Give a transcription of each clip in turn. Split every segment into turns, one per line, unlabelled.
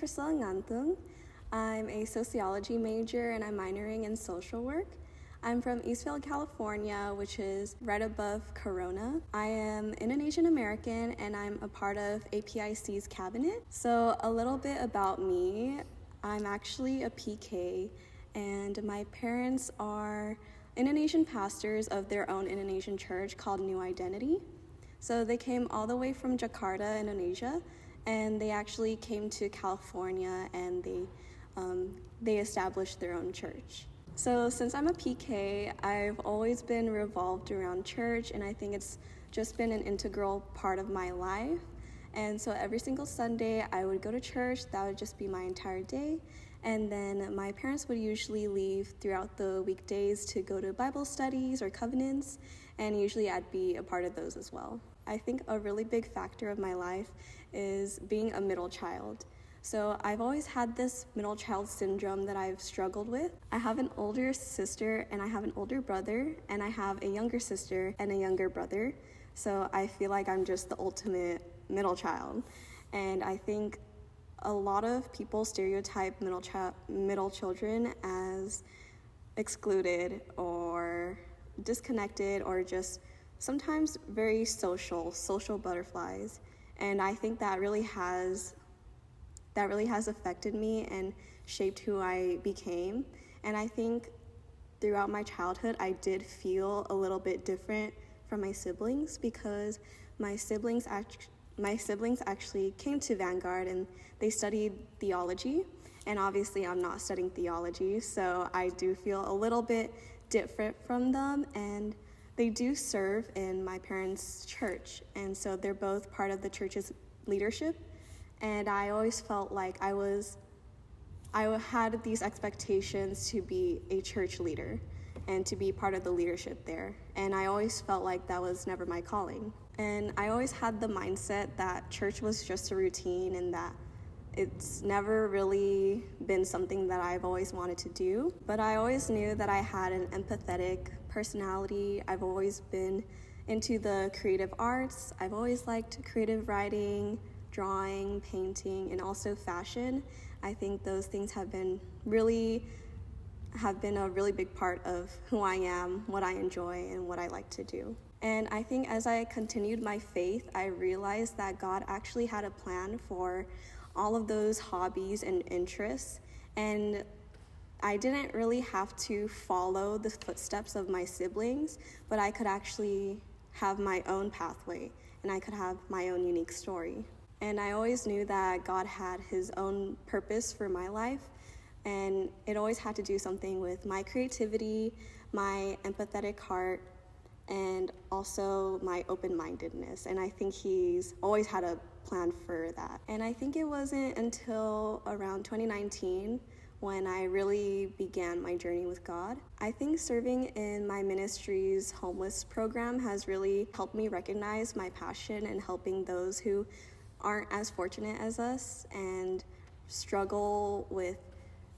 Priscilla Ngantung. I'm a sociology major and I'm minoring in social work. I'm from Eastville, California, which is right above Corona. I am Indonesian American and I'm a part of APIC's cabinet. So a little bit about me. I'm actually a PK and my parents are Indonesian pastors of their own Indonesian church called New Identity. So they came all the way from Jakarta, Indonesia, and they actually came to California and they established their own church. So since I'm a PK, I've always been revolved around church, and I think it's just been an integral part of my life. And so every single Sunday, I would go to church. That would just be my entire day. And then my parents would usually leave throughout the weekdays to go to Bible studies or covenants, and usually I'd be a part of those as well. I think a really big factor of my life is being a middle child. So I've always had this middle child syndrome that I've struggled with. I have an older sister and I have an older brother, and I have a younger sister and a younger brother. So I feel like I'm just the ultimate middle child. And I think a lot of people stereotype middle children as excluded or disconnected or just sometimes very social butterflies. And I think that really has affected me and shaped who I became. And I think throughout my childhood, I did feel a little bit different from my siblings because my siblings actually came to Vanguard and they studied theology. And obviously I'm not studying theology, so I do feel a little bit different from them. And they do serve in my parents' church. And so they're both part of the church's leadership. And I always felt like I had these expectations to be a church leader and to be part of the leadership there. And I always felt like that was never my calling. And I always had the mindset that church was just a routine and that it's never really been something that I've always wanted to do. But I always knew that I had an empathetic personality. I've always been into the creative arts. I've always liked creative writing, drawing, painting, and also fashion. I think those things have been a really big part of who I am, what I enjoy, and what I like to do. And I think as I continued my faith, I realized that God actually had a plan for all of those hobbies and interests. And I didn't really have to follow the footsteps of my siblings, but I could actually have my own pathway and I could have my own unique story. And I always knew that God had his own purpose for my life, and it always had to do something with my creativity, my empathetic heart, and also my open-mindedness. And I think he's always had a plan for that. And I think it wasn't until around 2019 when I really began my journey with God. I think serving in my ministry's homeless program has really helped me recognize my passion in helping those who aren't as fortunate as us and struggle with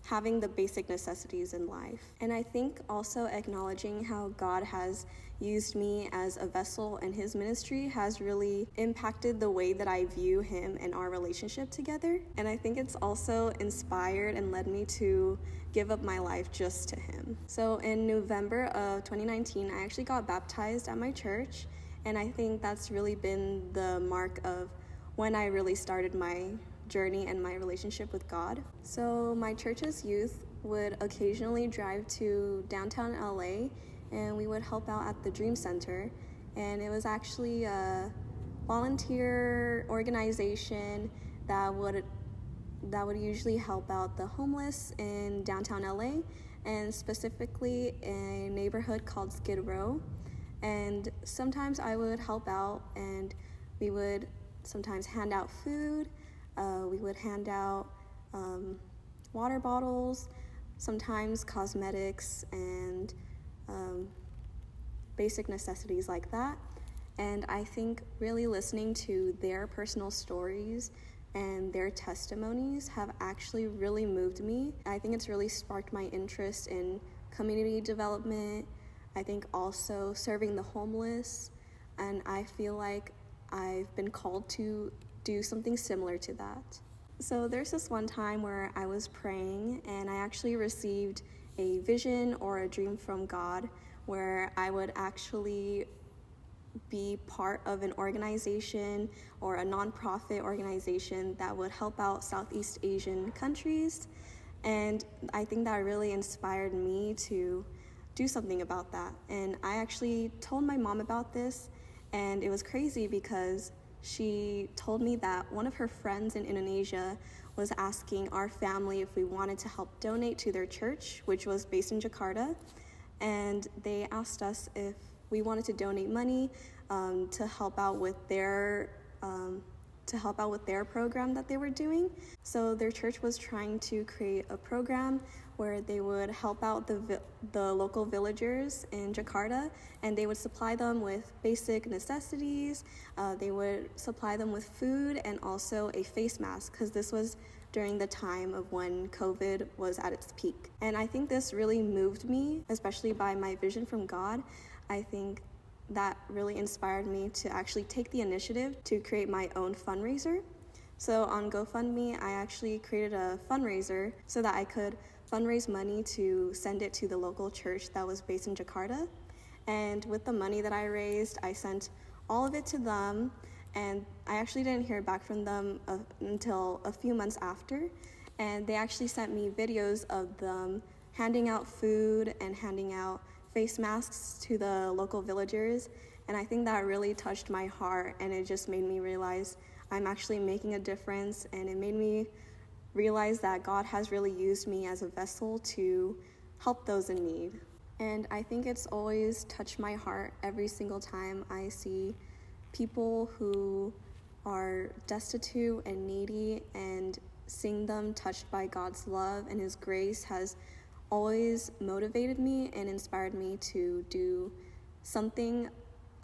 having the basic necessities in life. And I think also acknowledging how God has used me as a vessel in his ministry has really impacted the way that I view him and our relationship together. And I think it's also inspired and led me to give up my life just to him. So in November of 2019, I actually got baptized at my church. And I think that's really been the mark of when I really started my journey and my relationship with God. So my church's youth would occasionally drive to downtown LA and we would help out at the Dream Center. And it was actually a volunteer organization that would usually help out the homeless in downtown LA, and specifically a neighborhood called Skid Row. And sometimes I would help out and we would sometimes hand out food. We would hand out water bottles, sometimes cosmetics and basic necessities like that. And I think really listening to their personal stories and their testimonies have actually really moved me. I think it's really sparked my interest in community development. I think also serving the homeless, and I feel like I've been called to do something similar to that. So there's this one time where I was praying and I actually received a vision or a dream from God where I would actually be part of an organization or a nonprofit organization that would help out Southeast Asian countries. And I think that really inspired me to do something about that. And I actually told my mom about this, and it was crazy because she told me that one of her friends in Indonesia was asking our family if we wanted to help donate to their church, which was based in Jakarta. And they asked us if we wanted to donate money to help out with their program that they were doing. So their church was trying to create a program where they would help out the local villagers in Jakarta, and they would supply them with basic necessities. They would supply them with food and also a face mask, because this was during the time of when COVID was at its peak. And I think this really moved me, especially by my vision from God. I think that really inspired me to actually take the initiative to create my own fundraiser. So on GoFundMe, I actually created a fundraiser so that I could fundraise money to send it to the local church that was based in Jakarta. And with the money that I raised, I sent all of it to them, and I actually didn't hear back from them until a few months after. And they actually sent me videos of them handing out food and handing out face masks to the local villagers. And I think that really touched my heart, and it just made me realize I'm actually making a difference, and it made me realize that God has really used me as a vessel to help those in need. And I think it's always touched my heart every single time I see people who are destitute and needy, and seeing them touched by God's love and His grace has always motivated me and inspired me to do something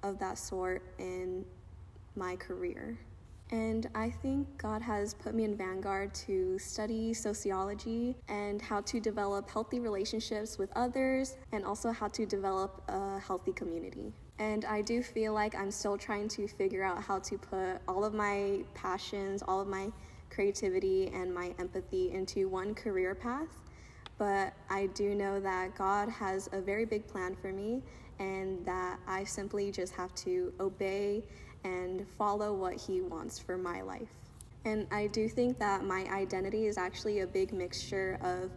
of that sort in my career. And I think God has put me in Vanguard to study sociology and how to develop healthy relationships with others, and also how to develop a healthy community. And I do feel like I'm still trying to figure out how to put all of my passions, all of my creativity and my empathy into one career path. But I do know that God has a very big plan for me, and that I simply just have to obey and follow what He wants for my life. And I do think that my identity is actually a big mixture of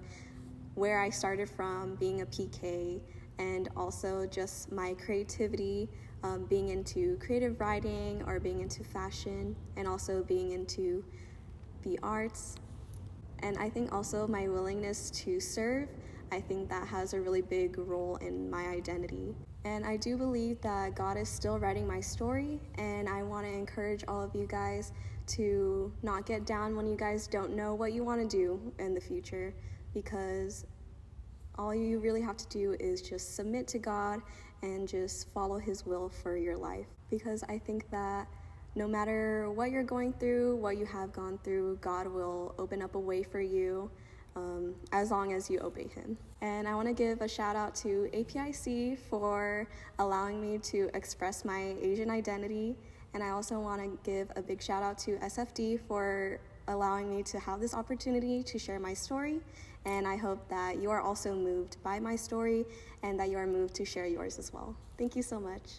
where I started from, being a PK, and also just my creativity, being into creative writing or being into fashion, and also being into the arts. And I think also my willingness to serve, I think that has a really big role in my identity. And I do believe that God is still writing my story, and I want to encourage all of you guys to not get down when you guys don't know what you want to do in the future, because all you really have to do is just submit to God and just follow His will for your life. Because I think that no matter what you're going through, what you have gone through, God will open up a way for you as long as you obey Him. And I want to give a shout out to APIC for allowing me to express my Asian identity. And I also want to give a big shout out to SFD for allowing me to have this opportunity to share my story. And I hope that you are also moved by my story, and that you are moved to share yours as well. Thank you so much.